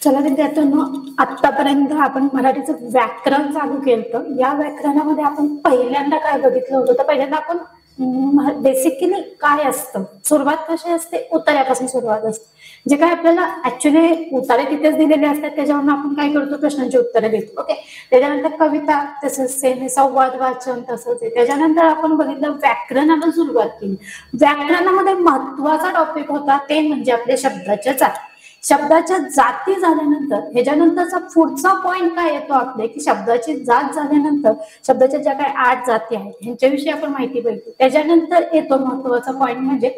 चला विद्यार्थ्यांनो, आतापर्यंत आपण मराठीचं व्याकरण चालू केलं. या व्याकरणामध्ये आपण पहिल्यांदा काय बघितलं होतं, तर पहिल्यांदा आपण बेसिकली काय असतं, सुरुवात कशी असते, उतार्यापासून सुरुवात असते. जे काय आपल्याला ऍक्च्युली उतारे तिथेच दिलेले असतात, त्याच्यावरून आपण काय करतो, प्रश्नांची उत्तरे देतो. ओके, त्याच्यानंतर कविता तसंच सेम, संवाद वाचन तसंच आहे. त्याच्यानंतर आपण बघितलं व्याकरणाला सुरुवात केली. व्याकरणामध्ये महत्वाचा टॉपिक होता ते म्हणजे आपल्या शब्दाच्या जाती. शब्दाच्या जाती झाल्यानंतर ह्याच्यानंतरचा पुढचा पॉइंट काय येतो आपले, की शब्दाची जात झाल्यानंतर शब्दाच्या ज्या काही 8 जाती आहेत ह्यांच्याविषयी आपण माहिती बघितली. त्याच्यानंतर येतो महत्वाचा पॉइंट म्हणजे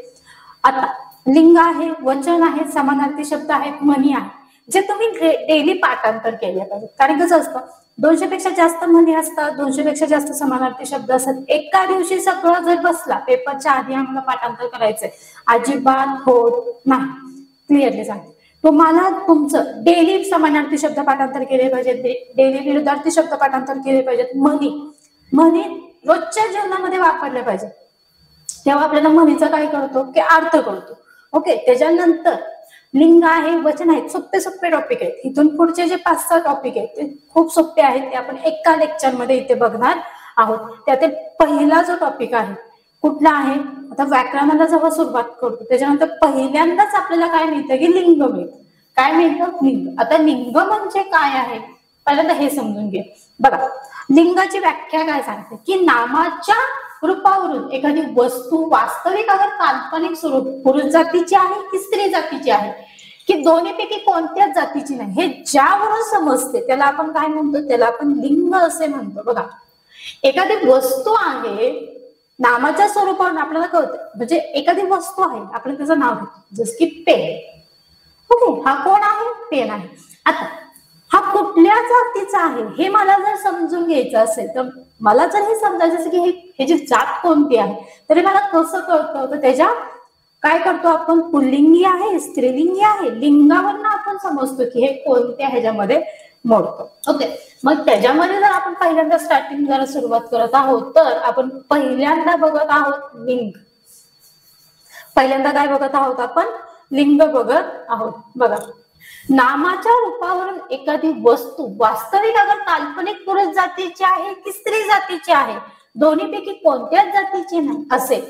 आता लिंग आहे, वचन आहे, समानार्थी शब्द आहेत, म्हणी आहे, जे तुम्ही डेली पाठांतर केले पाहिजे. कारण कसं असतं, 200 पेक्षा जास्त म्हणी असतात, 200 पेक्षा जास्त समानार्थी शब्द असतात. एका दिवशी सगळं जर बसला, पेपरच्या आधी आम्हाला पाठांतर करायचंय, अजिबात होत नाही. क्लिअरली सांगते, तुम्हाला तुमचं डेली समानार्थी शब्द पाठांतर केले पाहिजेत, डेली विरुद्धार्थी शब्द पाठांतर केले पाहिजेत. म्हणी रोजच्या जीवनामध्ये वापरले पाहिजेत. तेव्हा आपल्याला म्हणीचा काय करतो, की अर्थ करतो. ओके, त्याच्यानंतर लिंग आहे, वचन आहेत, सोपे सोपे टॉपिक आहेत. इथून पुढचे जे 5-6 टॉपिक आहेत ते खूप सोपे आहेत, ते आपण एका लेक्चरमध्ये इथे बघणार आहोत. त्यातील पहिला जो टॉपिक आहे कुठला आहे, आता व्याकरणाला जेव्हा सुरुवात करतो त्याच्यानंतर पहिल्यांदाच आपल्याला काय मिळतं, की लिंग मिळतं. काय मिळतं, लिंग. आता लिंग म्हणजे काय आहे पहिल्यांदा हे समजून घे. बघा, लिंगाची व्याख्या काय सांगते, की नामाच्या रूपावरून एखादी वस्तू वास्तविक अगर काल्पनिक स्वरूप पुरुष जातीची आहे की स्त्री जातीची आहे, की दोन्हीपैकी कोणत्याच जातीची नाही, हे ज्यावरून समजते त्याला आपण काय म्हणतो, त्याला आपण लिंग असे म्हणतो. बघा, एखादी वस्तू आहे, नामाच्या स्वरूपावरून आपल्याला कळतं, म्हणजे एखादी वस्तू आहे, आपण त्याचं नाव घेतो, जसं की पेन. ओके, हा कोण आहे, पेन आहे. आता हा कुठल्या जातीचा आहे हे मला जर समजून घ्यायचं असेल, तर मला जर हे समजायचं असेल की ह्याची जात कोणती आहे, तरी मला कसं कळतं, तर त्याच्या काय करतो आपण, पुल्लिंगी आहे, स्त्रीलिंगी आहे, लिंगावरनं आपण समजतो की हे कोणत्या ह्याच्यामध्ये मोडतो. ओके, मग त्याच्यामध्ये जर आपण पहिल्यांदा स्टार्टिंग जरा सुरुवात करत आहोत, तर आपण पहिल्यांदा बघत आहोत लिंग. पहिल्यांदा काय बघत आहोत आपण, लिंग बघत आहोत. बघा, नामाच्या रूपावरून एखादी वस्तू वास्तविक अगर काल्पनिक पुरुष जातीची आहे की स्त्री जातीची आहे, दोन्हीपैकी कोणत्याच जातीची नाही, असे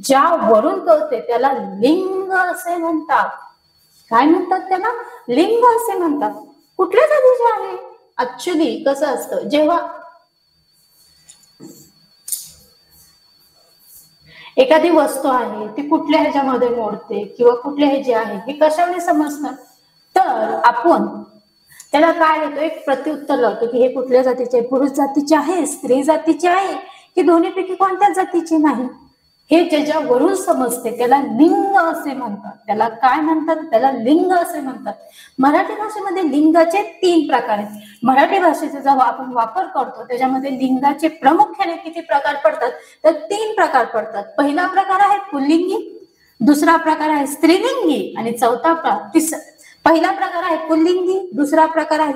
ज्यावरून कळते त्याला लिंग असे म्हणतात. काय म्हणतात त्याला, लिंग असे म्हणतात. कुठल्या जातीचे आहे, ऍक्च्युली कसं असतं, जेव्हा एखादी वस्तू आहे ती कुठल्या ह्याच्यामध्ये मोडते किंवा कुठल्या ह्याची आहे हे कशाने समजणार, तर आपण त्याला काय देतो, एक प्रत्युत्तर लावतो की हे कुठल्या जातीचे आहे, पुरुष जातीचे आहे, स्त्री जातीचे आहे की दोन्हीपैकी कोणत्याच जातीचे नाही, हे ज्याच्यावरून समजते त्याला लिंग असे म्हणतात. त्याला काय म्हणतात, त्याला लिंग असे म्हणतात. मराठी भाषेमध्ये लिंगाचे 3 प्रकार आहेत. मराठी भाषेचा जेव्हा आपण वापर करतो त्याच्यामध्ये लिंगाचे प्रामुख्याने किती प्रकार पडतात, तर 3 प्रकार पडतात. पहिला प्रकार आहे पुल्लिंगी, दुसरा प्रकार आहे स्त्रीलिंगी आणि पहिला प्रकार आहे पुल्लिंगी, दुसरा प्रकार आहे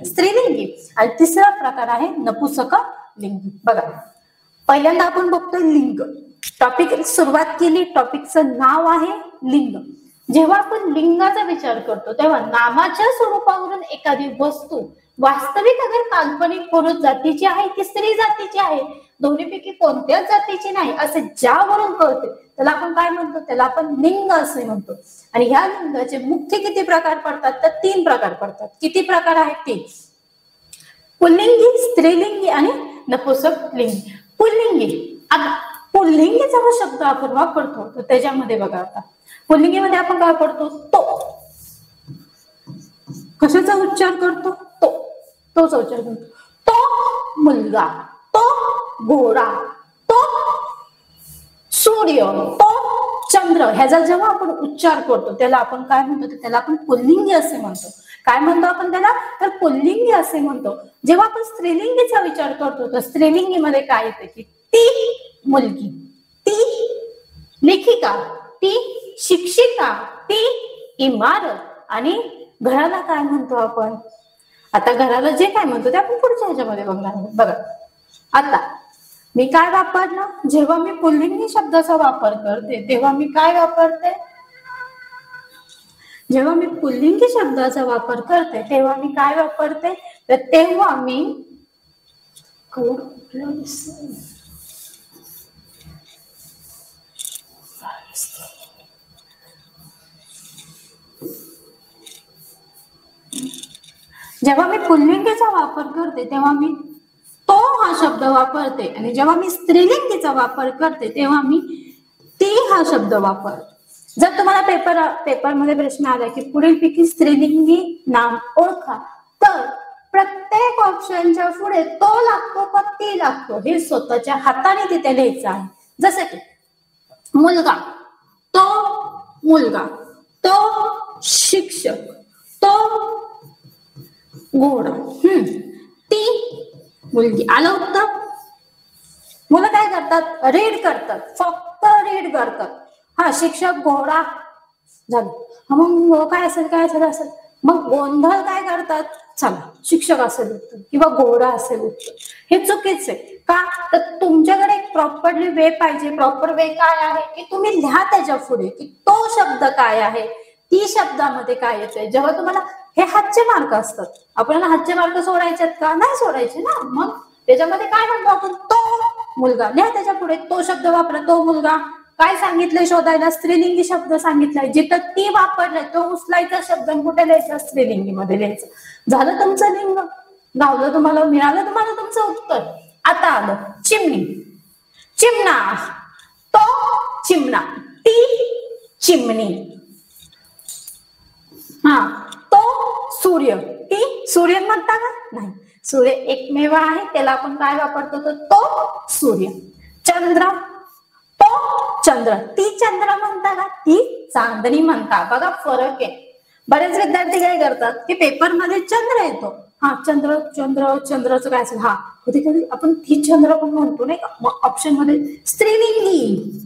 स्त्रीलिंगी आणि तिसरा प्रकार आहे नपुंसकलिंगी. बघा, पहिल्यांदा आपण बघतोय लिंग. टॉपिक सुरुवात केली, टॉपिकचं नाव आहे लिंग. जेव्हा आपण लिंगाचा विचार करतो तेव्हा नामाच्या स्वरूपावरून एखादी वस्तू वास्तविक अगर काल्पनिक पुरुष जातीची आहे की स्त्री जातीची आहे, दोन्हीपैकी कोणत्याच जातीची नाही, असे ज्यावरून कळते त्याला आपण काय म्हणतो, त्याला आपण लिंग असे म्हणतो. आणि ह्या लिंगाचे मुख्य किती प्रकार पडतात, तर 3 प्रकार पडतात. किती प्रकार आहेत, 3. पुल्लिंगी, स्त्रीलिंगी आणि नपुंसकलिंगी. पुल्लिंगी, आता पुल्लिंगी जेव्हा शब्द आपण वापरतो तर त्याच्यामध्ये बघा, आता पुल्लिंगीमध्ये आपण काय करतो, तो. कशाचा उच्चार करतो, तोचा उच्चार करतो. तो मुलगा, तो घोडा, तो सूर्य, तो चंद्र, ह्याचा जेव्हा आपण उच्चार करतो त्याला आपण काय म्हणतो, त्याला आपण पुल्लिंगी असे म्हणतो. काय म्हणतो आपण त्याला, तर पुल्लिंगी असे म्हणतो. जेव्हा आपण स्त्रीलिंगीचा विचार करतो तर स्त्रीलिंगीमध्ये काय येते, की ती मुलगी, ती लेखिका, ती शिक्षिका, ती इमारत आणि घराला काय म्हणतो आपण, आता घराला जे काय म्हणतो ते आपण पुढच्या ह्याच्यामध्ये बघणार आहोत. बघा, आता मी काय वापरलं, जेव्हा मी पुल्लिंगी शब्दाचा वापर करते तेव्हा मी काय वापरते, जेव्हा मी पुल्लिंगी शब्दाचा वापर करते तेव्हा मी काय वापरते, तर तेव्हा मी जेव्हा मी पुल्लिंगीचा वापर करते तेव्हा मी तो हा शब्द वापरते, आणि जेव्हा मी स्त्रीलिंगीचा वापर करते तेव्हा मी ती हा शब्द वापरते. जर तुम्हाला पेपरमध्ये प्रश्न आला की पुढीलपैकी स्त्रीलिंगी नाम ओळखा, तर प्रत्येक ऑप्शनच्या पुढे तो लागतो का ती लागतो हे स्वतःच्या हाताने तिथे लिहायचं आहे. जसं की मुलगा, तो मुलगा, तो शिक्षक, तो घोडा, ती मुलगी. आलं उत्तर. मुलं काय करतात, रीड करतात, फक्त रीड करतात. हा शिक्षक घोडा झालं. मग काय असेल मग गोंधळ काय करतात, चला शिक्षक असेल उत्तर किंवा घोडा असेल उत्तर. हे चुकीच आहे. का, तर तुमच्याकडे एक प्रॉपरली वे पाहिजे. प्रॉपर वे काय आहे की तुम्ही लिहा त्याच्या पुढे की तो शब्द काय आहे, ती शब्दामध्ये काय येते. जेव्हा तुम्हाला हे हातचे मार्क असतात, आपल्याला हातचे मार्क सोडायचे का, नाही सोडायचे ना. मग त्याच्यामध्ये काय म्हणतो आपण, तो मुलगा लिहा त्याच्या पुढे तो शब्द वापरा. तो मुलगा काय सांगितलंय शोधायला, स्त्रीलिंगी शब्द सांगितलाय, जिथं ती वापरलाय तो उचलायचा शब्द कुठे लिहायचा, स्त्रीलिंगी मध्ये लिहायचं. झालं तुमचं लिंग, गावलं तुम्हाला, मिळालं तुम्हाला तुमचं उत्तर. आता आलं चिमणी, चिमणा, तो चिमणा, ती चिमणी. हा, तो सूर्य, ती सूर्य म्हणता का, नाही. सूर्य एकमेव आहे, त्याला आपण काय वापरतो, तर तो सूर्य. चंद्र, तो चंद्र, ती चंद्र म्हणता का, ती चांदणी म्हणता. बघा फरक आहे. बरेच विद्यार्थी काय करतात की पेपरमध्ये चंद्र येतो, हा चंद्र चंद्र चंद्राचं काय असेल, हा कधी कधी आपण ती चंद्र पण म्हणतो नाही का. मग ऑप्शन मध्ये स्त्रीलिंगी,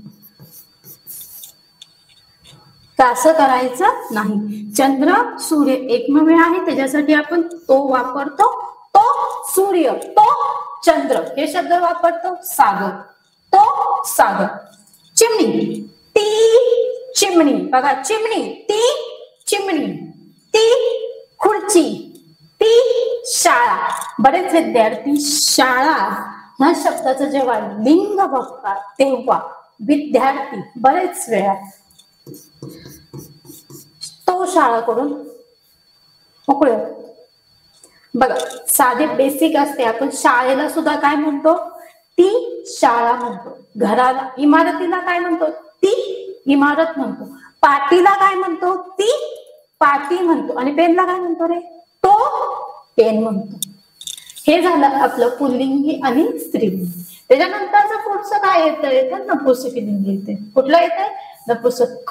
असं करायचं नाही. चंद्र सूर्य एकमेव आहे, त्याच्यासाठी आपण तो वापरतो. तो सूर्य, तो चंद्र हे शब्द वापरतो. सागर, तो सागर. चिमणी, ती चिमणी. बघा चिमणी, ती चिमणी, ती खुर्ची, ती शाळा. बरेच विद्यार्थी शाळा ह्या शब्दाचं जेव्हा लिंग बघतात तेव्हा विद्यार्थी बरेच वेळा तो शाळा करून मोकळे. बघा साधे बेसिक असते, आपण शाळेला सुद्धा काय म्हणतो, ती शाळा म्हणतो. घराला, इमारतीला काय म्हणतो, ती इमारत म्हणतो. पाटीला काय म्हणतो, ती पाटी म्हणतो. आणि पेनला काय म्हणतो रे, तो पेन म्हणतो. हे झालं आपलं पुल्लिंगी आणि स्त्रीलिंगी. त्याच्यानंतरचं पुढचं काय येतं, तर नपुंसकलिंगी येते. कुठलं येतंय, नपुंसक.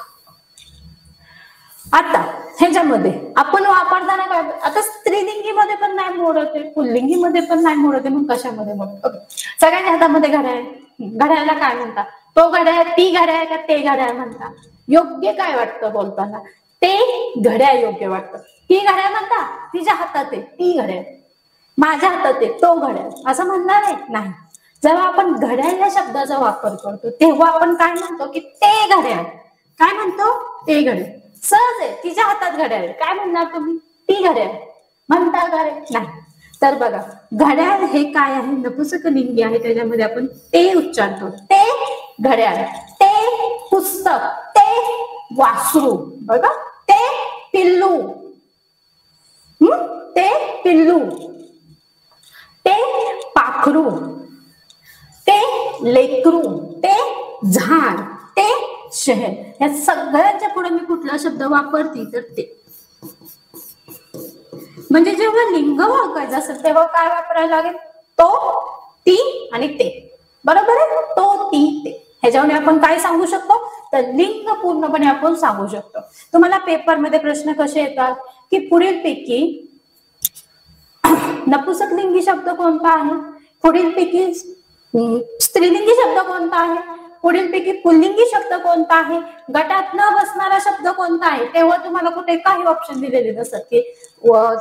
आता ह्याच्यामध्ये आपण वापरताना काय, आता स्त्रीलिंगी मध्ये पण नाही मोडत आहे, पुल्लिंगी मध्ये पण नाही मोडत आहे, मग कशामध्ये मोडत. सगळ्यांच्या हातामध्ये घड्याळ, घड्याळाला काय म्हणतात, तो घड्याळ, ती घड्याळ का ते घड्याळ म्हणतात. योग्य काय वाटतं बोलताना, ते घड्याळ योग्य वाटतं. ती घड्याळ म्हणता, तिच्या हातात आहे ती घड्याळ, माझ्या हातात आहे तो घड्याळ, असं म्हणणार आहे नाही. जेव्हा आपण घड्याळ या शब्दाचा वापर करतो तेव्हा आपण काय म्हणतो की ते घड्याळ, काय म्हणतो, ते घड्याळ. सहज आहे, तिच्या हातात घड्याळ, काय म्हणणार तुम्ही, ती घड्याळ म्हणता का रे, नाही. तर बघा घड्याळ हे काय आहे, नपुंसकलिंगी आहे, त्याच्यामध्ये आपण ते उच्चारतो. ते घड्याळ, ते पुस्तक, ते वासरू. बघा ते पिल्लू, ते पिल्लू, ते पाखरू, ते लेकरू, ते झाड, ते शहर. या सगळ्यांच्या पुढे मी कुठला शब्द वापरते, तर ते. म्हणजे जेव्हा लिंग ओळखायचं असेल तेव्हा काय वापरायला लागेल, तो, ती आणि ते. बरोबर आहे, तो, ती, ते. ह्याच्यावर आपण काय सांगू शकतो, तर लिंग पूर्णपणे आपण सांगू शकतो. तुम्हाला पेपरमध्ये प्रश्न कसे येतात की पुढीलपैकी नपुंसकलिंगी शब्द कोणता आहे, पुढीलपैकी स्त्रीलिंगी शब्द कोणता आहे, पुढीलपैकी पुल्लिंगी शब्द कोणता आहे, गटात न बसणारा शब्द कोणता आहे. तेव्हा तुम्हाला कुठे काही ऑप्शन दिलेले नसतात की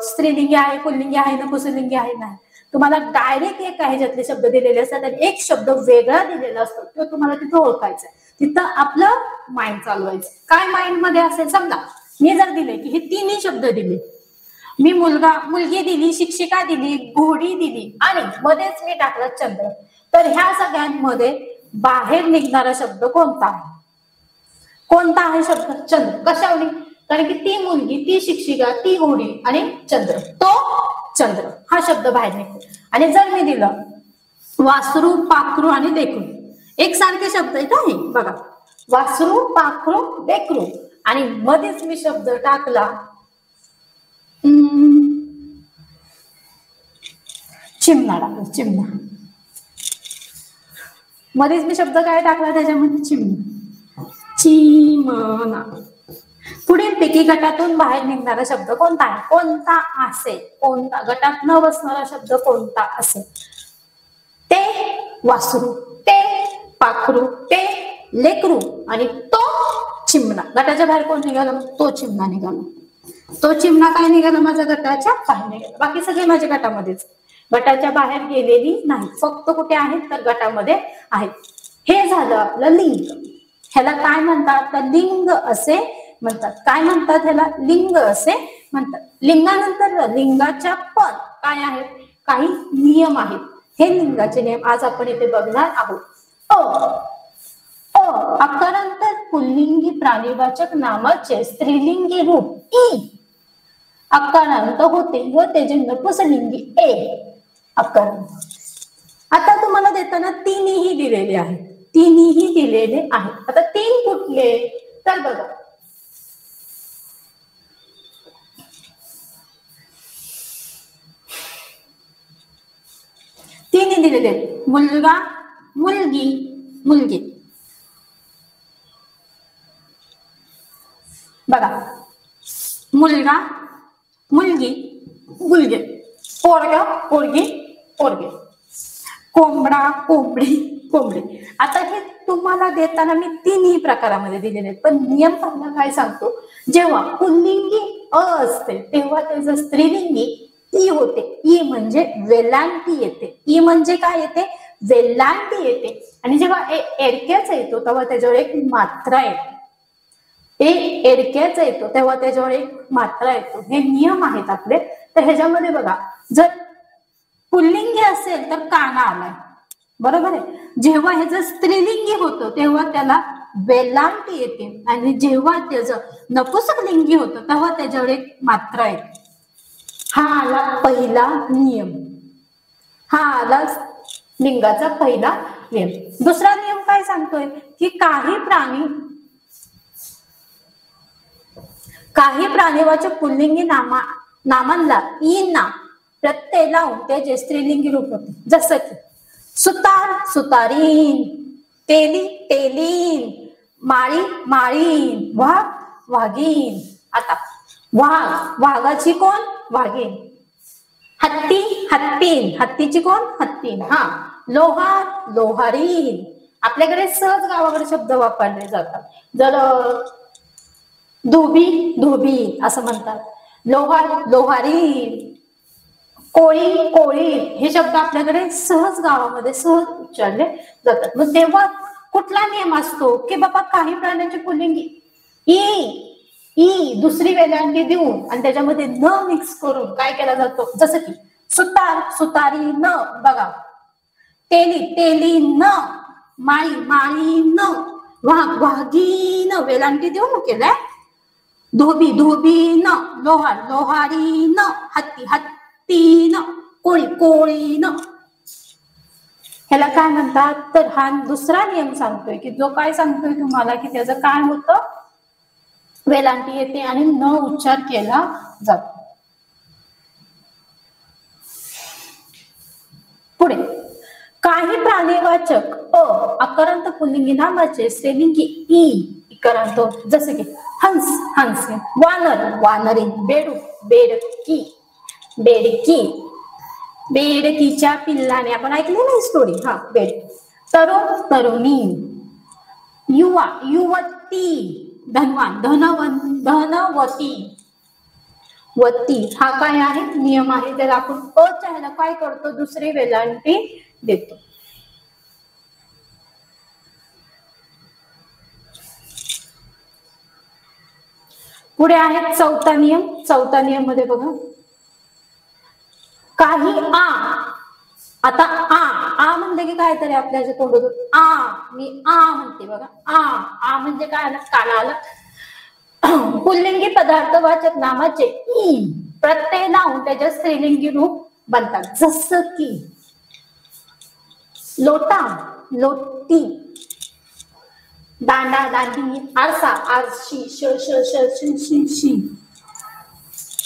स्त्रीलिंगी आहे, पुल्लिंगी आहे, नपुंसकलिंगी आहे, नाही. तुम्हाला डायरेक्ट एक ह्याच्यातले शब्द दिलेले असतात आणि एक शब्द वेगळा दिलेला असतो, तो तुम्हाला तिथं ओळखायचा. तिथं आपलं माइंड चालवायचं. काय माइंड मध्ये असेल, समजा मी जर दिले की हे तिन्ही शब्द दिले, मी मुलगा मुलगी दिली, शिक्षिका दिली, घोडी दिली आणि मध्येच मी टाकला चंद्र, तर ह्या सगळ्यांमध्ये बाहेर निघणारा शब्द कोणता आहे? कोणता आहे शब्द? चंद्र. कशावरी? कारण की ती मुलगी, ती शिक्षिका, ती घोडी आणि चंद्र, तो चंद्र हा शब्द बाहेर निघतो. आणि जर मी दिलं वासरू, पाखरू आणि लेकरू, एकसारखे शब्द आहेत हे बघा, वासरू, पाखरू, लेकरू, आणि मध्येच मी शब्द टाकला चिमणा टाकला, चिमणा. मध्येच मी शब्द काय टाकला त्याच्यामध्ये? चिमणा, चिमणा. पुढील पैकी गटातून बाहेर निघणारा शब्द कोणता आहे? कोणता असेल? कोणता गटात न बसणारा शब्द कोणता असेल? ते वासरू, ते पाखरू, ते लेकरू आणि तो चिमणा. गटाच्या बाहेर कोण निघाला? तो चिमणा निघाला. तो चिमणा काय निघाला? माझ्या गटाच्या बाहेर निघाला. बाकी सगळे माझ्या गटामध्येच, गटाच्या बाहेर गेलेली नाही, फक्त कुठे आहेत तर गटामध्ये आहेत. हे झालं आपलं लिंग. ह्याला काय म्हणतात? तर लिंग असे म्हणतात. काय म्हणतात ह्याला? लिंग असे म्हणतात. लिंगानंतर लिंगाच्या पण काय आहेत? काही नियम आहेत. हे लिंगाचे नियम आज आपण इथे बघणार आहोत. अकारांत पुल्लिंगी प्राणीवाचक नामाचे स्त्रीलिंगी रूप ई अकारांत होते व त्याचे नपुंसकलिंगी ए अकारांत. आता तुम्हाला देताना तिन्ही दिलेले आहेत, तिन्ही दिलेले आहेत. आता तीन कुठले? तर बघा, तिन्ही दिलेले आहेत. मुलगा, मुलगी, मुलगी. बघा, मुलगा, मुलगी, मुलगे, पोरगा, पोरगी, पोरगे, कोंबडा, कोंबडी, कोंबडी. आता हे तुम्हाला देताना मी तिन्ही प्रकारामध्ये दिलेले आहेत, पण नियम पहिला काय सांगतो? जेव्हा पुल्लिंगी अ असते तेव्हा त्याचं स्त्रीलिंगी ई होते. ई म्हणजे वेलांटी येते. ई म्हणजे काय येते? वेलांटी येते. आणि जेव्हा एडक्याचा येतो तेव्हा त्याच्यावर एक मात्रा येते. एडक्याचा येतो तेव्हा त्याच्यावर एक मात्रा येतो. हे नियम आहेत आपले. तर ह्याच्यामध्ये बघा, जर पुल्लिंगी असेल तर काना आलाय, बरोबर आहे. जेव्हा ह्याचं स्त्रीलिंगी होतं तेव्हा त्याला वेलांटी येते, आणि जेव्हा त्याचं नपुंसकलिंगी होतं तेव्हा त्याच्यावर एक मात्रा येते. हा आला पहिला नियम. हा आला लिंगाचा पहिला नियम. दुसरा नियम काय सांगतोय? की काही प्राणीवाचक पुल्लिंगी नामांना ईना प्रत्यय लावून त्याचे स्त्रीलिंगी रूप होते. जसं की सुतार, सुतारीन, तेली, तेलीन, माळी, माळीन, वाघ, वाघीन. आता वाघ, वाघाची कोण? वाघीन. हत्ती, हत्तीन, हत्तीची कोण? हत्तीन. हा, लोहार, लोहारीन. आपल्याकडे सहज गावाकडे शब्द वापरले जातात. जर धोबी, धोबी असं म्हणतात. लोहार, लोहारीन, कोळी, कोळी. हे शब्द आपल्याकडे सहज गावामध्ये सहज उच्चारले जातात. मग तेव्हा कुठला नियम असतो? की बाबा काही प्राण्यांची पुल्लिंगी ई दुसरी वेलांटी देऊन आणि त्याच्यामध्ये न मिक्स करून काय केला जातो? जसं की सुतार, सुतारी न. बघा, तेली, तेली न, माळी, माळी न, वाघ, वाघीन वेलांटी देऊन केलंय. धोबी, धोबी न, लोहार, लोहारी न, हत्ती, हत्ती न, कोळी, कोळी न. ह्याला काय म्हणतात? तर हा दुसरा नियम सांगतोय की जो काय सांगतोय तुम्हाला की त्याचं काय होतं? वेलांटी येते आणि न उच्चार केला जातो. पुढे काही प्राणीवाचक अकारांत पुल्लिंगी नामाचे स्त्रीलिंगी ई इकारांत, जसे की हंस, हंस, वानर, वानरी, बेडूक, बेडकी, बेडकी. बेडकीच्या पिल्लाने आपण ऐकली नाही स्टोरी? हा, बेड. तरुण, तरुणी, युवा, युवती, धनवान, धनवती, वती. हा काय आहे? नियम आहे. त्याला आपण अच्या ह्याला काय करतो? दुसरी वेलांटी देतो. पुढे आहे चौथा नियम. चौथा नियम मध्ये बघा, काही आ, आता आ म्हणते की काहीतरी आपल्या तोंडातून मी म्हणते बघा. आ म्हणजे काय आलं, काना आलं. पुल्लिंगी पदार्थवाचक नामाचे ई प्रत्यय लावून त्याच्या स्त्रीलिंगी रूप बनतात. जसं की लोटा, लोटी, दांडा, दांडी, आरसा, आरशी, शी.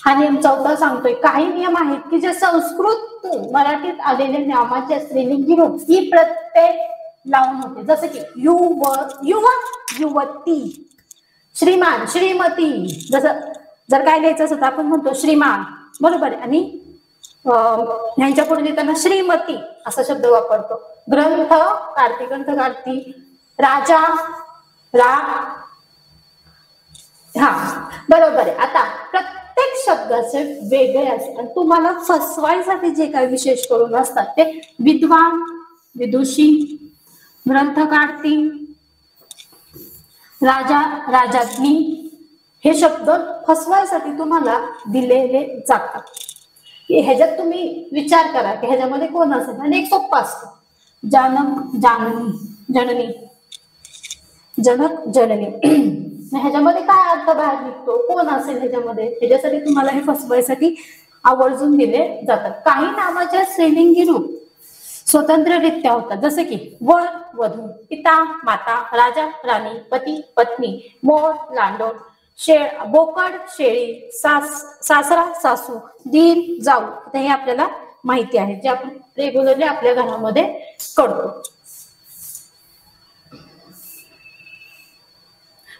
हा नियम चौथा सांगतोय काही नियम आहेत की जे संस्कृत मराठीत आलेले नामाच्या स्त्रीलिंगी रूप ही प्रत्यय लावून होते. जसं की युवती, श्रीमान, श्रीमती. जसं जर काय लिहायचं असं तर आपण म्हणतो श्रीमान, बरोबर. आणि ह्यांच्या पुढे लिहिताना श्रीमती असा शब्द वापरतो. ग्रंथ, ग्रंथ कार्ती, राजा, बरोबर आहे. आता प्रत्येक शब्दाचे वेगळे असतात आणि तुम्हाला फसवायसाठी जे काही विशेष करून असतात ते विद्वान, विदुषी, ग्रंथकारती, राजा, राजाज्ञी हे शब्द फसवायसाठी तुम्हाला दिलेले जातात. ह्याच्यात तुम्ही विचार करा की ह्याच्यामध्ये कोण असेल. आणि एक सोप्पा असतो, जनक, जाननी, जननी, जनक, जननी. ह्याच्यामध्ये काय अर्थ बाहेर निघतो, कोण असेल ह्याच्यामध्ये, ह्याच्यासाठी तुम्हाला हे फसवायसाठी आवर्जून दिले जातात. काही नामाच्या स्त्रीलिंगी रूप स्वतंत्ररित्या होतात. जसं की वर, वधू, पिता, माता, राजा, राणी, पती, पत्नी, मोर, लांडोर, बोकड, शेळी, सासरा, सासू, दीर, जाऊ. हे आपल्याला माहिती आहे, जे आपण रेग्युलरली आपल्या घरामध्ये करतो.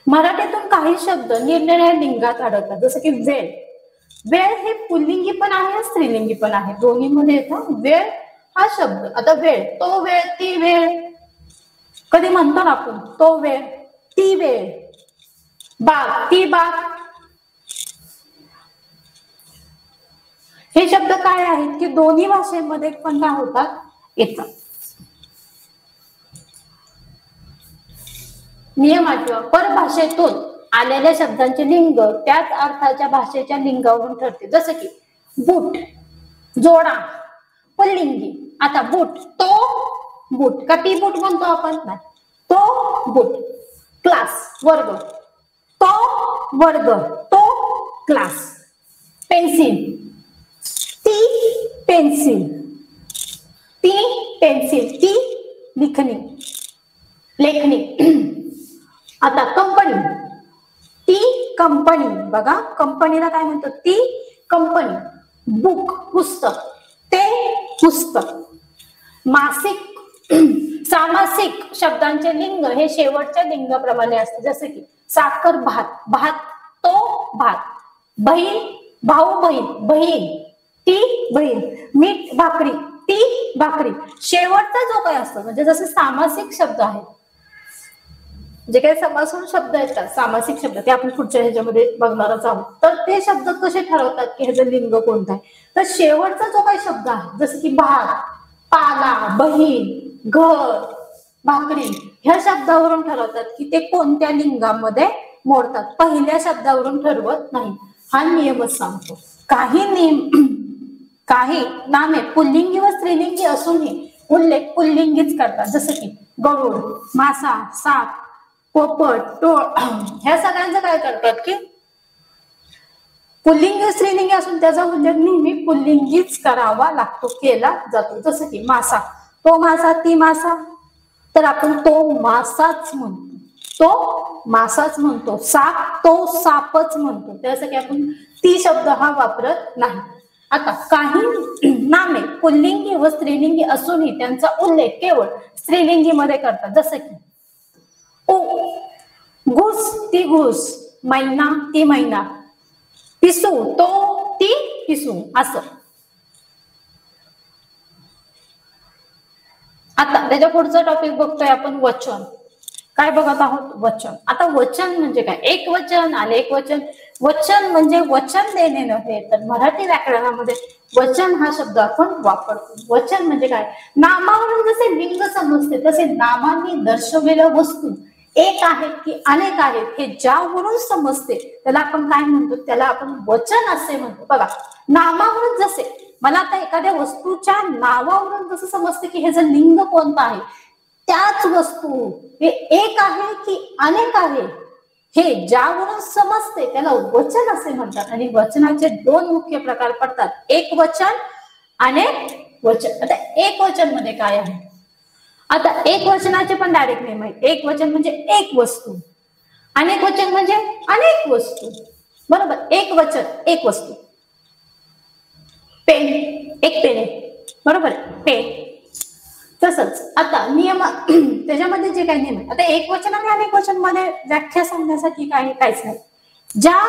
मराठीतून काही शब्द निरनिराळ्या लिंगात आढळतात. जसं की वेळ. वेळ हे पुल्लिंगी पण आहे, स्त्रीलिंगी पण आहे, दोन्ही मध्ये येतो वेळ हा शब्द. आता वेळ, तो वेळ, ती वेळ, कधी म्हणतो ना आपण तो वेळ, ती वेळ. बाग, ती बाग. हे शब्द काय आहेत की दोन्ही भाषेमध्ये पण काय होतात, येतात. नियम 8, परभाषेतून आलेल्या शब्दांचे लिंग त्याच अर्थाच्या भाषेच्या लिंगावरून ठरते. जसं की बूट, जोडा, पुल्लिंगी. आता बूट, तो बूट, का ती बूट म्हणतो आपण, नाही, तो बूट. क्लास, वर्ग, तो वर्ग, तो क्लास. पेन्सिल, ती पेन्सिल, ती पेन्सिल, ती लिखणी, लेखणी. आता कंपनी, ती कंपनी. बघा कंपनीला काय म्हणतो, ती कंपनी. बुक, पुस्तक, ते पुस्तक. मासिक, सामासिक शब्दांचे लिंग हे शेवटच्या लिंगाप्रमाणे असते. जसे की साखर, भात, भात, तो भात. बहीण, भाऊ, बहीण, बहीण, ती बहीण. मीठ, भाकरी, ती भाकरी. शेवटचा जो काय असतो म्हणजे जसे सामासिक शब्द आहेत, जे काही समासून शब्द येतात, सामासिक शब्द, ते आपण पुढच्या ह्याच्यामध्ये बघणारच आहोत. तर ते शब्द कसे ठरवतात की ह्याचं लिंग कोणतं आहे, तर शेवटचा जो काही शब्द आहे जसं की भात, पाला, बहीण, घर, भाकरी, ह्या शब्दावरून ठरवतात की ते कोणत्या लिंगामध्ये मोडतात. पहिल्या शब्दावरून ठरवत नाही. हा नियमच सांगतो. काही नामे पुल्लिंगी व स्त्रीलिंगी असूनही उल्लेख पुल्लिंगीच करतात. जसं की गरुड, मासा, साप, पोपट, टोळ, ह्या सगळ्यांचं काय करतात की पुल्लिंगी स्त्रीलिंगी असून त्याचा उल्लेख नेहमी पुल्लिंगीच करावा लागतो, केला जातो. जसं की मासा, तो मासा, ती मासा, तर आपण तो मासाच म्हणतो, तो मासाच म्हणतो. साप, तो सापच म्हणतो. त्यासाठी आपण ती शब्द हा वापरत नाही. आता काही नामे पुल्लिंगी व स्त्रीलिंगी असूनही त्यांचा उल्लेख केवळ स्त्रीलिंगी मध्ये करतात. जसं की घुस, ती घुस, मैना, ती मैना, पिसू, तो, ती पिसू, असं. आता त्याच्या पुढचा टॉपिक बघतोय आपण वचन. काय बघत आहोत, वचन. आता वचन म्हणजे काय, एक वचन, अनेक वचन. वचन म्हणजे वचन देणे नव्हे, तर मराठी व्याकरणामध्ये वचन हा शब्द आपण वापरतो. वचन म्हणजे काय, नामावरून जसे लिंग समजते तसे नामांनी दर्शवलेल्या वस्तू एक आहेत की अनेक आहेत हे ज्यावरून समजते त्याला आपण काय म्हणतो, त्याला आपण वचन असे म्हणतो. बघा, नामावरून जसे मला आता एखाद्या वस्तूच्या नावावरून जसं समजते की हे जर लिंग कोणतं आहे, त्याच वस्तू हे एक आहे की अनेक आहे हे ज्यावरून समजते त्याला वचन असे म्हणतात. आणि वचनाचे दोन मुख्य प्रकार पडतात, एक वचन, अनेक वचन. आता एक वचन मध्ये काय आहे, आता एक वचनाचे पण डायरेक्ट नेम आहे. एक वचन म्हणजे एक वस्तू, अनेक वचन म्हणजे अनेक वस्तू. बरोबर, एक वचन एक वस्तू. पेन, एक पेन आहे, बरोबर, पेन. तसंच आता नियम त्याच्यामध्ये जे काही नियम आहे, आता एक वचन आणि अनेक वचन मध्ये व्याख्या सांगण्यासाठी काहीच नाही. ज्या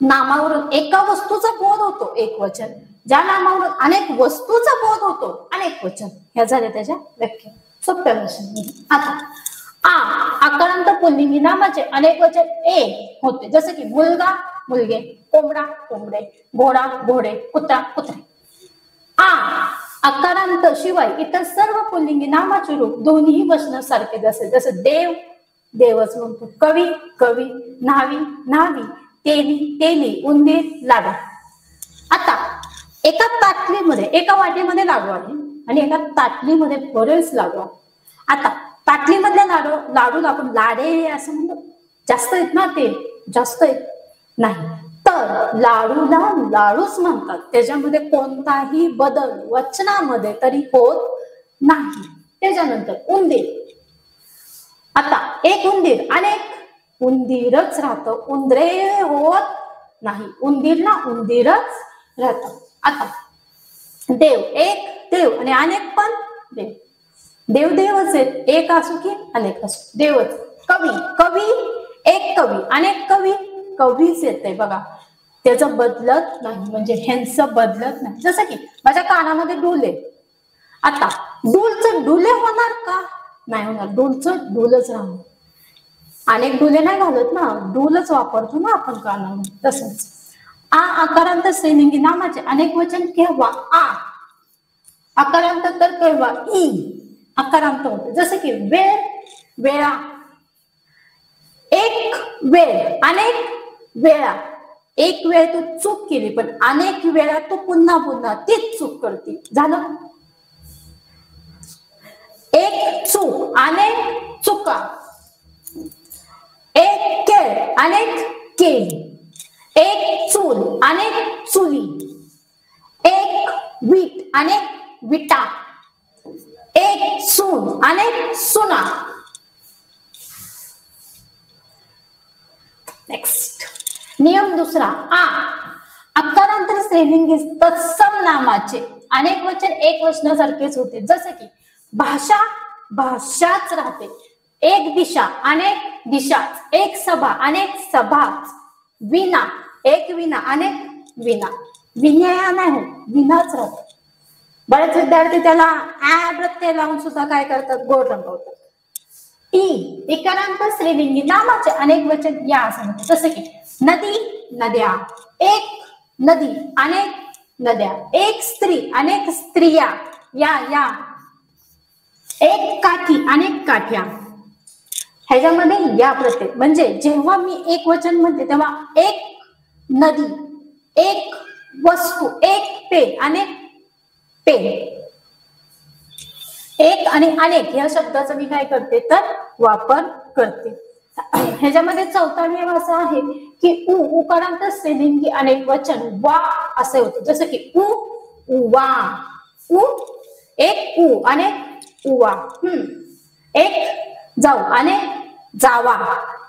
नामावरून एका वस्तूचा बोध होतो एक वचन, ज्या नामावरून अनेक वस्तूचा बोध होतो अनेक वचन. ह्या झाल्या त्याच्या व्याख्या सोप्या भाषेमध्ये. आता आकारांत पुल्लिंगी नामाचे अनेक वचन एक होते, जसे की मुलगा मुलगे, कोंबडा कोंबडे, घोडा घोडे, कुत्रा कुत्रे. आकारांत शिवाय इतर सर्व पुल्लिंगी नामाचे रूप दोन्ही वचनासारखेच असेल, जसं देव देवच म्हणतो, कवी कवी, न्हावी न्हावी, तेली तेली, उंदीर लाडू. आता एका ताटलीमध्ये एका वाटीमध्ये लाडू आहे आणि एका ताटलीमध्ये बरेच लाडू आहे. आता ताटलीमधल्या लाडूला आपण लाडे असं म्हणतो, जास्त आहेत ना, ते जास्त आहेत नाही, तर लाडूला लाडूच म्हणतात. त्याच्यामध्ये कोणताही बदल वचनामध्ये तरी होत नाही. त्याच्यानंतर उंदीर, आता एक उंदीर अनेक उंदीरच राहतं, उंदरे होत नाही, उंदीरला उंदीरच राहतं. आता देव, एक देव आणि अनेक पण देव, देव देवच आहेत, एक असो की अनेक असो देवच. कवी कवी, एक कवी अनेक कवी, कवीच येते. बघा, त्याचं बदलत नाही, म्हणजे ह्यांचं बदलत नाही. जसं की माझ्या कानामध्ये डूल आहे, आता डूलचं डुले होणार का, नाही होणार, डूलचं डूलच राहणार. अनेक डुले नाही घालत ना, डूलच वापरतो ना आपण कानामध्ये. तसंच आकारांत स्त्रीलिंगी नामाचे अनेक वचन केव्हा, आकारांत तर केव्हा ई आकारांत होते, जसं की वेळ वेळा, एक वेळ अनेक वेळा. एक वेळ तू चूक केली पण अनेक वेळा तू पुन्हा पुन्हा तीच चूक करते, झालं. एक चूक अनेक चुका, एक केळ अनेक केळी, एक चूल अनेक चुली, एक वीट अनेक विटा, एक सून अनेक सुना. नेक्स्ट नियम दुसरा, आकारांतर स्त्रीलिंगी तत्सम नामाचे अनेक वचन एक वचनासारखेच होते, जसे की भाषा भाषाच राहते, एक दिशा अनेक दिशा, एक सभा अनेक सभा, विना एक विना अनेक विना, विनया नाही होत, विनाच राहत. बरेच विद्यार्थी त्याला प्रत्यय लावून सुद्धा काय करतात, गोड रंगवतात. इकारांत स्त्रीलिंगी नामाचे अनेक वचन या असं म्हणतात, जसं की नदी नद्या, एक नदी अनेक नद्या, एक स्त्री अनेक स्त्रिया, या एक काठी अनेक काठ्या. ह्याच्यामध्ये या प्रत्यय, म्हणजे जेव्हा मी एक वचन म्हणते तेव्हा एक नदी, एक वस्तू, एक पेन अनेक पेन, एक आणि अनेक या शब्दाचा मी काय करते तर वापर करते. ह्याच्यामध्ये चौथा नियम असा आहे की उकारांत स्त्रीलिंगी अनेक वचन वा असे होते, जसं की उवा, एक अनेक उवा, एक जाऊ अनेक जावा,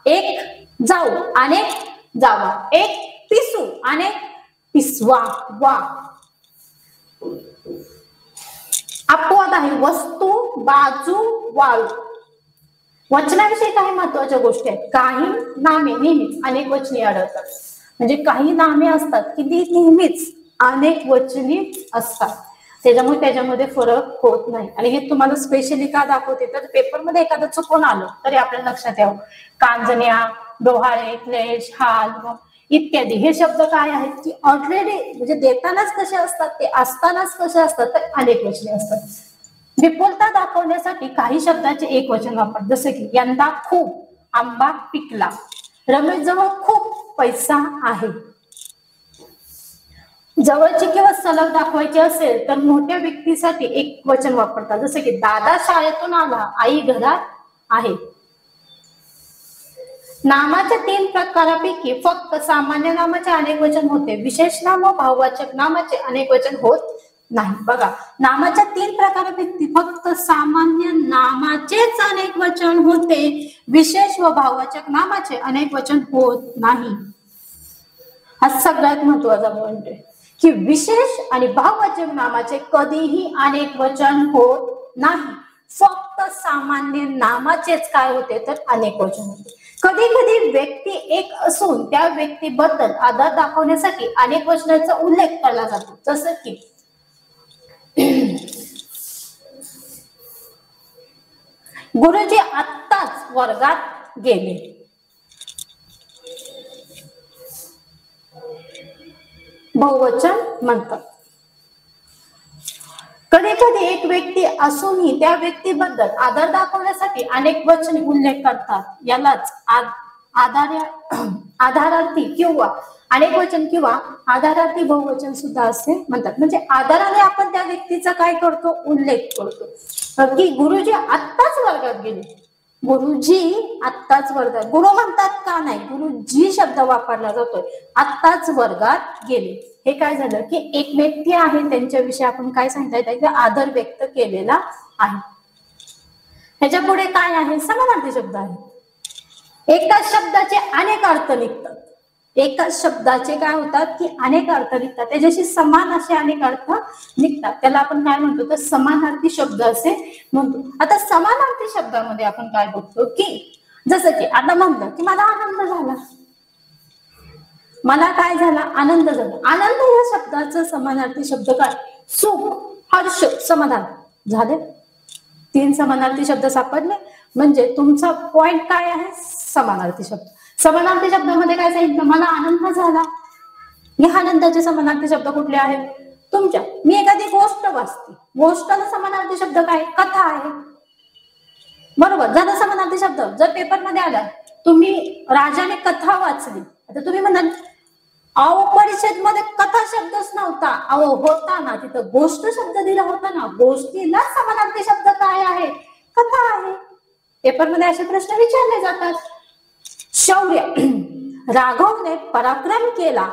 एक जाऊ अनेक जावा, एक पिसू अनेक पिसवा वा. अपवाद आहे वस्तू बाजू वाळू. वचनाविषयी काही महत्वाच्या गोष्टी आहेत. काही नामे नेहमीच अनेक वचनी आढळतात, म्हणजे काही नामे असतात की ती नेहमीच अनेक वचनी असतात, त्याच्यामध्ये फरक होत नाही. आणि हे तुम्हाला स्पेशली का दाखवते तर पेपरमध्ये एखादं चुकून आलं तरी आपल्या लक्षात यावं. कांजण्या, डोहाळे, क्लेश, हाल इत्यादी हे शब्द काय आहेत की ऑलरेडी म्हणजे देतानाच कसे असतात ते असतानाच कसे असतात तर अनेक वचने असतात. विपुलता दाखवण्यासाठी काही शब्दाचे एक वचन वापर, जसे की यंदा खूप आंबा पिकला, रमेश जवळ खूप पैसा आहे. जवळची किंवा सलग दाखवायची असेल तर मोठ्या व्यक्तीसाठी एक वचन वापरतात, जसे की दादा शाळेतून आला, आई घरात आहे. नामाच्या 3 प्रकारापैकी फक्त सामान्य नामाचे अनेक वचन होते, विशेष नाम व भाववाचक नामाचे अनेक वचन होत नाही. बघा, नामाच्या 3 प्रकारापैकी फक्त सामान्य नामाचेच अनेक वचन होते, विशेष व भाववाचक नामाचे अनेक वचन होत नाही. हा सगळ्यात महत्वाचा पॉइंट आहे की विशेष आणि भाववाचक नामाचे कधीही अनेक वचन होत नाही, फक्त सामान्य नामाचेच काय होते तर अनेक वचन होते. कधी कधी व्यक्ती एक असून त्या व्यक्तीबद्दल आदर दाखवण्यासाठी अनेक वचनांचा उल्लेख केला जातो, जसं की गुरुजी आत्ताच वर्गात गेले. बहुवचन म्हणतात. कधी कधी एक व्यक्ती असूनही त्या व्यक्तीबद्दल आदर दाखवण्यासाठी अनेक वचने उल्लेख करतात, यालाच आधारार्थी किंवा अनेक वचन किंवा आधारार्थी बहुवचन सुद्धा असे म्हणतात. म्हणजे आदराने आपण त्या व्यक्तीचा काय करतो उल्लेख करतो की गुरुजी आत्ताच वर्गात गेले. गुरुजी आत्ताच वर्गात, गुरु म्हणतात का नाही, गुरुजी शब्द वापरला जातोय, आत्ताच वर्गात गेले. हे काय झालं की एक व्यक्ती आहे त्यांच्याविषयी आपण काय सांगता येतं आदर व्यक्त केलेला आहे. ह्याच्या पुढे काय आहे समानार्थी शब्द आहे. एकाच शब्दाचे अनेक अर्थ निघतात, एकाच शब्दाचे काय होतात की अनेक अर्थ निघतात, त्याच्याशी समान असे अनेक अर्थ निघतात, त्याला आपण काय म्हणतो तर समानार्थी शब्द असे म्हणतो. आता समानार्थी शब्दामध्ये आपण काय बघतो की जसं की आता म्हणलं की मला आनंद झाला, मला काय झाला आनंद झाला. आनंद या शब्दाचा समानार्थी शब्द काय सुख, हर्ष, समाधान झाले. 3 समानार्थी शब्द सापडले म्हणजे तुमचा पॉइंट काय आहे समानार्थी शब्द. समानार्थी शब्दामध्ये काय सांगितलं मला आनंद झाला, या आनंदाचे समानार्थी शब्द कुठले आहेत तुमच्या. मी एखादी गोष्ट वाचते, गोष्टला समानार्थी शब्द काय कथा आहे, बरोबर झालं समानार्थी शब्द. जर पेपर मध्ये आला तुम्ही राजाने कथा वाचली, आता तुम्ही म्हणाल अहो परिषद मध्ये कथा शब्दच नव्हता, अहो होता ना तिथं गोष्ट शब्द दिला होता ना, गोष्टीला समानार्थी शब्द काय आहे कथा आहे. पेपर मध्ये असे प्रश्न विचारले जातात. शौर्य, राघवने पराक्रम केला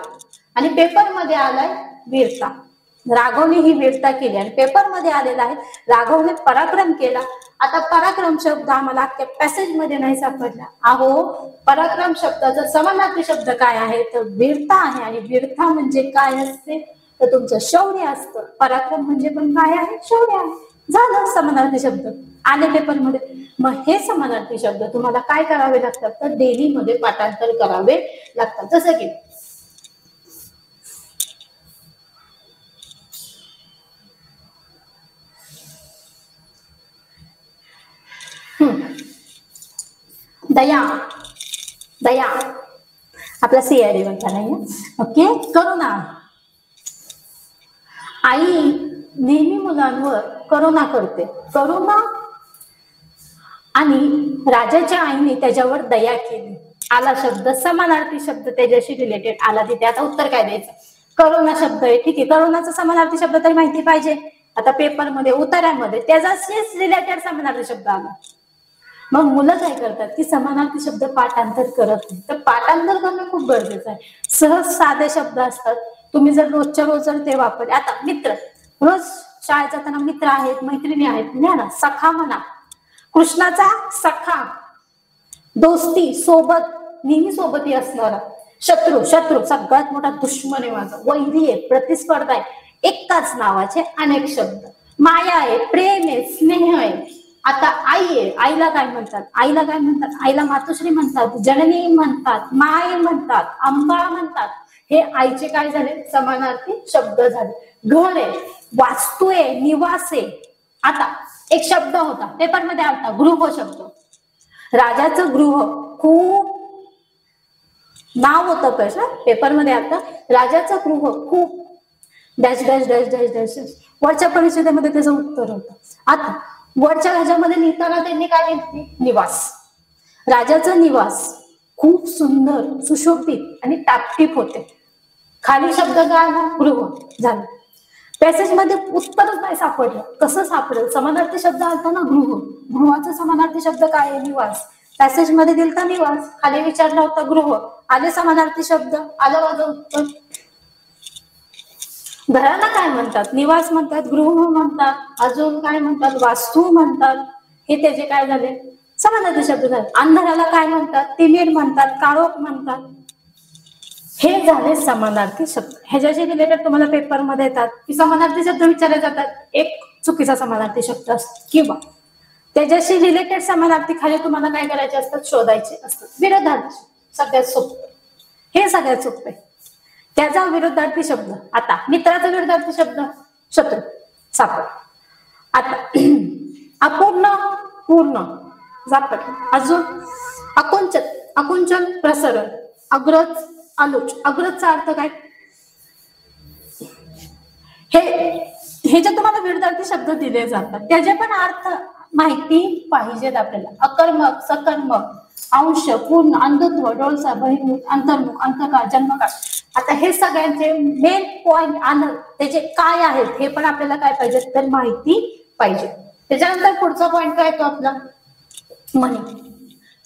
आणि पेपर मध्ये आलाय वीरता. राघवने ही वीरता केली आणि पेपर मध्ये आलेला आहे राघवने पराक्रम केला. आता पराक्रम शब्द आम्हाला अख्ख्या पॅसेज मध्ये नाही सापडला. अहो पराक्रम शब्दाचा समानार्थी शब्द काय आहे तर वीरता आहे, आणि वीरता म्हणजे काय असते तर तुमचं शौर्य असतं. पराक्रम म्हणजे पण काय आहे शौर्य आहे. झालं समानार्थी शब्द आले पेपर मध्ये. मग हे समानार्थी शब्द तुम्हाला काय करावे लागतात तर डेली मध्ये पाठांतर करावे लागतात. जसं की दया, दया आपला सीआयडी म्हणता नाही ओके. करुणा, आई नेहमी मुलांवर करुणा करते. करुणा आणि राजाच्या आईने त्याच्यावर दया केली. आला शब्द समानार्थी शब्द त्याच्याशी रिलेटेड आला तिथे. आता उत्तर काय द्यायचं करुणा शब्द आहे ठीक आहे. करुणाचा समानार्थी शब्द तरी माहिती पाहिजे. आता पेपर मध्ये उत्तरामध्ये त्याच्याशीच रिलेटेड समानार्थी शब्द आला. मग मुलं काय करतात की समानार्थी शब्द पाठांतर करत नाही. तर पाठांतर करणं खूप गरजेचं आहे. सहज साधे शब्द असतात, तुम्ही जर रोजच्या रोज जर ते वापरले. आता मित्र, रोज शाळेत जाताना मित्र आहेत मैत्रिणी आहेत ना, सखा म्हणा, कृष्णाचा सखा, दोस्ती सोबत नेहमी सोबती असणारा. शत्रू, शत्रू सगळ्यात मोठा दुश्मन आहे माझा. वैरी आहे, प्रतिस्पर्धा आहे, एकाच नावाचे अनेक शब्द. माया आहे, प्रेम आहे, स्नेह आहे. आता आई आहे, आईला काय म्हणतात आईला काय म्हणतात आईला मातोश्री म्हणतात, जननी म्हणतात, माय म्हणतात, अंबा म्हणतात. हे आईचे काय झाले समानार्थी शब्द झाले. घर आहे, वास्तू आहे, निवास आहे. आता एक शब्द होता पेपर मध्ये आलता गृह शब्द. राजाचं गृह खूप नाव होतं प्रश्न पेपर मध्ये आता. राजाचं गृह खूप dash dash dash dash dash dash. वरच्या परिषदेमध्ये त्याचं उत्तर होतं. आता वरच्या ह्याच्यामध्ये लिहिताना त्यांनी काय लिहिली? निवास. राजाचं निवास खूप सुंदर, सुशोभित आणि टापटीप होते. खाली शब्द काय आला? गृह. झालं. पॅसेज मध्ये उत्तरच नाही सापडलं. कसं सापडेल? समानार्थी शब्द आलता ना गृह. गृहाचा समानार्थी शब्द काय आहे? निवास. पॅसेज मध्ये दिलता निवास, खाली विचारला होता गृह, आले समानार्थी शब्द, आलं माझं उत्तर. घराला काय म्हणतात? निवास म्हणतात, गृह म्हणतात, अजून काय म्हणतात? वास्तू म्हणतात. हे त्याचे काय झाले? समानार्थी शब्द झाले. अंधाराला काय म्हणतात? तिमीर म्हणतात, काळोख म्हणतात. हे झाले समानार्थी शब्द. ह्याच्याशी रिलेटेड तुम्हाला पेपरमध्ये येतात की समानार्थी शब्द विचारले जातात, एक चुकीचा समानार्थी शब्द असतो किंवा त्याच्याशी रिलेटेड समानार्थी खाली तुम्हाला काय करायचे असतात? शोधायचे असतात. विरोधार्थी सगळ्यात सोपं, हे सगळ्यात सोपं आहे. त्याचा विरोधार्थी शब्द, आता मित्राचा विरोधार्थी शब्द शत्रू सापड. आता अपूर्ण पूर्ण सापड. अजून अकुंचन अकुंचन प्रसरण, अग्रज आलोच. अग्रजचा अर्थ काय? हे जे तुम्हाला विरोधार्थी शब्द दिले जातात त्याचे पण अर्थ माहिती पाहिजेत आपल्याला. अकर्मक, सकर्मक, अंश, पूर्ण, अंधत्व, डोळसा, बहिर्मुख, अंतर्मुख, अंतकाळ, जन्मकाळ. आता हे सगळ्यांचे मेन पॉइंट आणि त्याचे काय आहेत हे पण आपल्याला काय पाहिजे? तर माहिती पाहिजे. त्याच्यानंतर पुढचा पॉइंट काय येतो आपला? म्हणी.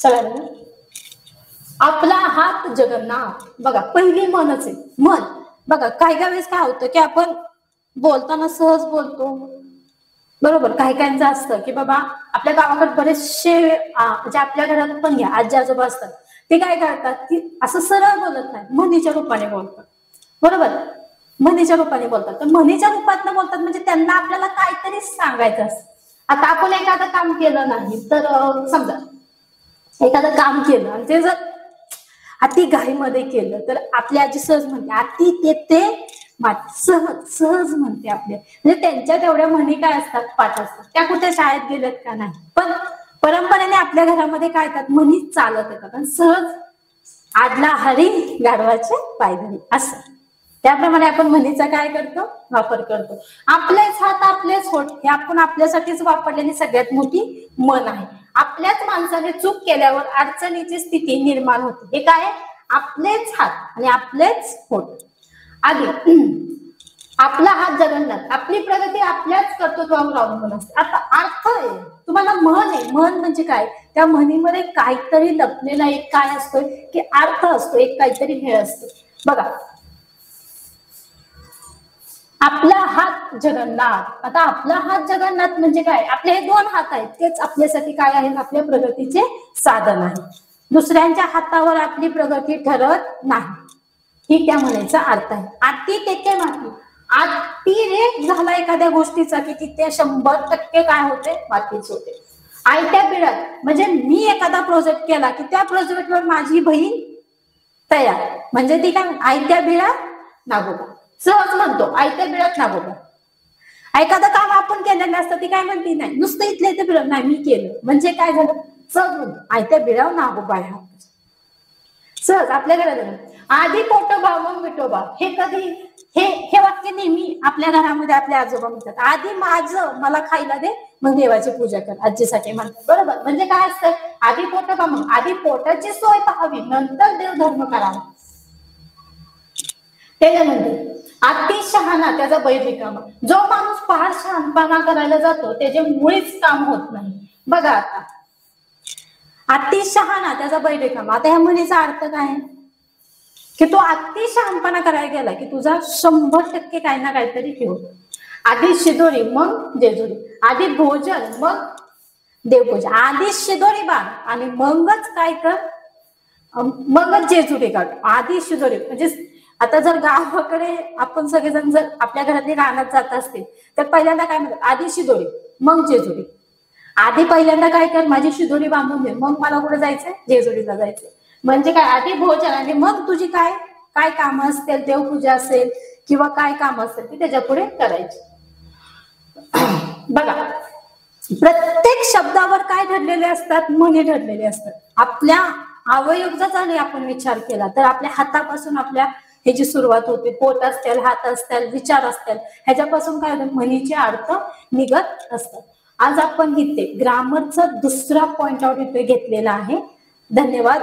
सगळ्यांना आपला हात जगन्नाथ. बघा पहिली मनच आहे. मन बघा काही काही वेळेस काय होतं की आपण बोलताना सहज बोलतो, बरोबर. काही काहींचं असतं की बाबा आपल्या गावाकडे बरेचसे म्हणजे आपल्या घरात पण घ्या, आजी आजोबा असतात, ते काय करतात की असं सरळ बोलत नाही, म्हणीच्या रूपाने बोलतात, बरोबर. म्हणीच्या रूपाने बोलतात. तर म्हणीच्या रूपात बोलतात म्हणजे त्यांना आपल्याला काहीतरी सांगायचं असतं. आता आपण एखादं काम केलं नाही तर समजा एखादं काम केलं आणि ते जर अति घाईमध्ये केलं तर आपली आजी सहज म्हणते अति तेथे सहज सहज म्हणते आपल्या. म्हणजे त्यांच्या तेवढ्या म्हणी काय असतात? पाठ असतात. त्या कुठे शाळेत गेल्यात का? नाही. पण परंपरेने आपल्या घरामध्ये काय येतात? म्हणी चालत येतात. आणि सहज आडला हरी गाढवाचे पाय धरी असं. त्याप्रमाणे आपण म्हणीचा काय करतो? वापर करतो. आपलेच हात आपलेच होठ हे आपण आपल्यासाठीच वापरलेली सगळ्यात मोठी म्हण आहे. आपल्याच माणसाने चूक केल्यावर अडचणीची स्थिती निर्माण होते. हे काय? आपलेच हात आणि आपलेच होठ. आधी आपला हात जगन्नाथ, आपली प्रगती आपल्याच कर्तृत्वावर अवलंबून असते. आता अर्थ आहे तुम्हाला म्हण आहे. म्हण म्हणजे काय? त्या म्हणीमध्ये काहीतरी लपलेला एक काय असतोय की अर्थ असतो, एक काहीतरी हे असतो. बघा आपला हात जगन्नाथ. आता आपला हात जगन्नाथ म्हणजे काय? आपले हे दोन हात आहेत, तेच आपल्यासाठी काय आहेत? आपल्या प्रगतीचे साधन आहे. दुसऱ्यांच्या हातावर आपली प्रगती ठरत नाही, ही त्या म्हणायचा अर्थ आहे. अति तेथे माती. अतिरेक झाला एखाद्या गोष्टीचा की तिथे 100% काय होते? मातीच होते. आयत्या बिळात म्हणजे मी एखादा प्रोजेक्ट केला की त्या प्रोजेक्टवर माझी बहीण तयार, म्हणजे ती काय? आयत्या बिळात नागोबा. सहज म्हणतो आयत्या बिळात नागोबा. एखादं काम आपण केलेलं असतं ती काय म्हणते? नाही नुसतं इथल्या इथे बिळ नाही मी केलं, म्हणजे काय झालं? सहज म्हणतो आयत्या बिळावर नागोबा आहे. सहज आपल्याकडे आधी पोटोबा मग विठोबा. हे कधी हे वाक्य नेहमी आपल्या घरामध्ये आपले आजोबा म्हणतात. आधी माझं मला खायला दे मग देवाची पूजा कर, आजीसाठी म्हणतात, बरोबर. म्हणजे काय असतं? आधी पोटोबा मग आधी पोटाची सोय पाहावी नंतर देव धर्म करावा. त्याच्यानंतर अति शहाणा त्याचा बैल रिकामा. जो माणूस फार शहाणपणा करायला जातो त्याचे मुळीच काम होत नाही. बघा आता अति शहाणा त्याचा बैल रिकामा. आता ह्या म्हणीचा अर्थ काय आहे की तो अति शहाणपणा करायला गेला की तुझा 100% काही ना काहीतरी ठेव. आधी शिदोरी मग जेजुरी, आधी भोजन मग देवपूजा, आधी शिदोरी बाण आणि मगच काय कर? मगच जेजुरी काढ. आधी शिदोरी म्हणजे आता जर गावाकडे आपण सगळेजण जर आपल्या घरातली रानात जात असतील तर पहिल्यांदा काय म्हणतात? आधी शिदोरी मग जेजुरी. आधी पहिल्यांदा काय कर? माझी शिदोरी बांधून दे मग मला कुठे जायचंय? जेजुरीला जायचंय. म्हणजे काय? आधी भोजन आणि मग तुझी काय काय कामं असतील, देवपूजा असेल किंवा काय काम असेल ती त्याच्या पुढे करायची. बघा प्रत्येक शब्दावर काय ठरलेले असतात? म्हणी ठरलेले असतात. आपल्या अवयव जर आपण विचार केला तर आपल्या हातापासून आपल्या हे जी सुरुवात होते, पोट असतील, हात असतील, विचार असतील, ह्याच्यापासून काय होतं, म्हणीचे अर्थ निघत असतात. आज आपण इथे ग्रामरचा दुसरा पॉइंट आउट इथे घेतलेला आहे. धन्यवाद.